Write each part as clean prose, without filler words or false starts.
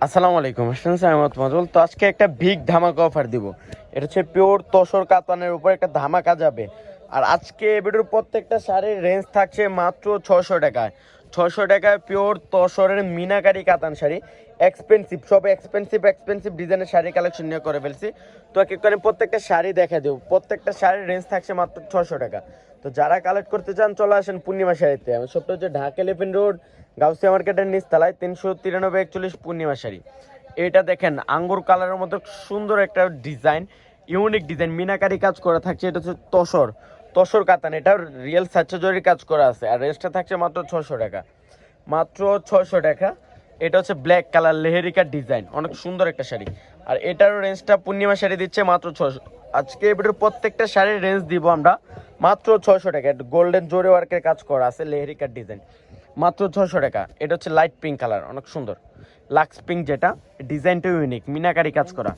আসসালামু আলাইকুম, আসসালাম সাহেব মাজুল। তো আজকে একটা বিগ ধামাকা অফার দিব। এটা হচ্ছে পিওর তসর কাতানের উপর একটা ধামাকা যাবে। আর আজকে এবিডোর প্রত্যেকটা শাড়ির রেঞ্জ থাকছে মাত্র 600 টাকায়। 600 টাকায় পিওর তসরের মিনাকারি কাতান শাড়ি। এক্সপেন্সিভ, সব এক্সপেন্সিভ ডিজাইনের শাড়ি কালেকশন নিয়ে করে ফেলছি। তো এক এক করে প্রত্যেকটা শাড়ি দেখা দেবো। প্রত্যেকটা শাড়ির রেঞ্জ থাকছে মাত্র 600 টাকা। তো যারা কালেক্ট করতে চান চলে আসেন পূর্ণিমা শাড়িতে। আমার সবটা হচ্ছে ঢাকা এলিফেন্ট রোড, গাউসিয়া মার্কেটের নিচতলায়, 393 পূর্ণিমা শাড়ি। এটা দেখেন আঙ্গুর কালারের মধ্যে সুন্দর একটা ডিজাইন, ইউনিক ডিজাইন, মিনাকারি কাজ করা থাকছে। এটা হচ্ছে তসর তসর কাতান, এটা রিয়েল সাচ্চাজরির কাজ করা আছে। আর রেঞ্জটা থাকছে মাত্র 600 টাকা, মাত্র 600 টাকা। এটা হচ্ছে ব্ল্যাক কালার লেহেরিকা ডিজাইন, অনেক সুন্দর একটা শাড়ি। আর এটারও রেঞ্জটা পূর্ণিমা শাড়ি দিচ্ছে মাত্র 600। আজকে এবারে প্রত্যেকটা শাড়ির রেঞ্জ দিব আমরা মাত্র 600 টাকা। গোল্ডেন জোরে ওয়ার্কের কাজ করা আছে, লেহেরিকার ডিজাইন, মাত্র 600 টাকা। এটা হচ্ছে লাইট পিঙ্ক কালার, অনেক সুন্দর লাক্স পিঙ্ক, যেটা ডিজাইনটা ইউনিক, মিনাকারি কাজ করা,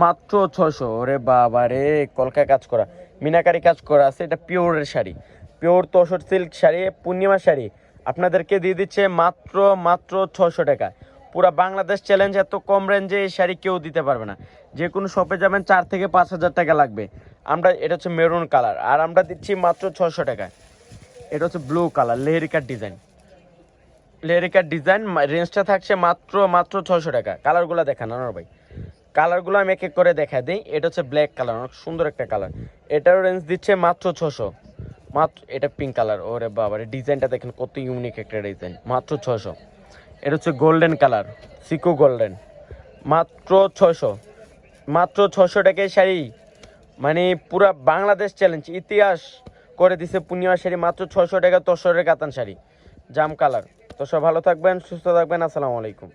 মাত্র 600। ওরে বাবা রে, কলকা কাজ করা, মিনাকারি কাজ করা আছে। এটা পিওরের শাড়ি, পিওর তসর সিল্ক শাড়ি, পূর্ণিমা শাড়ি আপনাদেরকে দিয়ে দিচ্ছে মাত্র মাত্র 600 টাকা। পুরা বাংলাদেশ চ্যালেঞ্জ, এত কম রেঞ্জে এই শাড়ি কেউ দিতে পারবে না। যে কোনো শপে যাবেন 4 থেকে 5 হাজার টাকা লাগবে। আমরা, এটা হচ্ছে মেরুন কালার, আর আমরা দিচ্ছি মাত্র 600 টাকায়। এটা হচ্ছে ব্লু কালার লেহেরিকার ডিজাইন, লেহেরিকার ডিজাইন, রেঞ্জটা থাকছে মাত্র মাত্র 600 টাকা। কালারগুলো দেখান আনোয়ার ভাই, কালারগুলো আমি এক এক করে দেখা দিই। এটা হচ্ছে ব্ল্যাক কালার, অনেক সুন্দর একটা কালার, এটারও রেঞ্জ দিচ্ছে মাত্র 600। মাত্র, এটা পিঙ্ক কালার, ওরে বাবা ডিজাইনটা দেখেন কত ইউনিক একটা ডিজাইন, মাত্র 600। এটা হচ্ছে গোল্ডেন কালার, সিকো গোল্ডেন, মাত্র 600। মাত্র 600 টাকায় শাড়ি, মানে পুরা বাংলাদেশ চ্যালেঞ্জ ইতিহাস করে দিছে পূর্ণিমা শাড়ি, মাত্র 600 টাকা। তসরের কাতান শাড়ি, জাম কালার। তো সব ভালো থাকবেন, সুস্থ থাকবেন, আসসালামু আলাইকুম।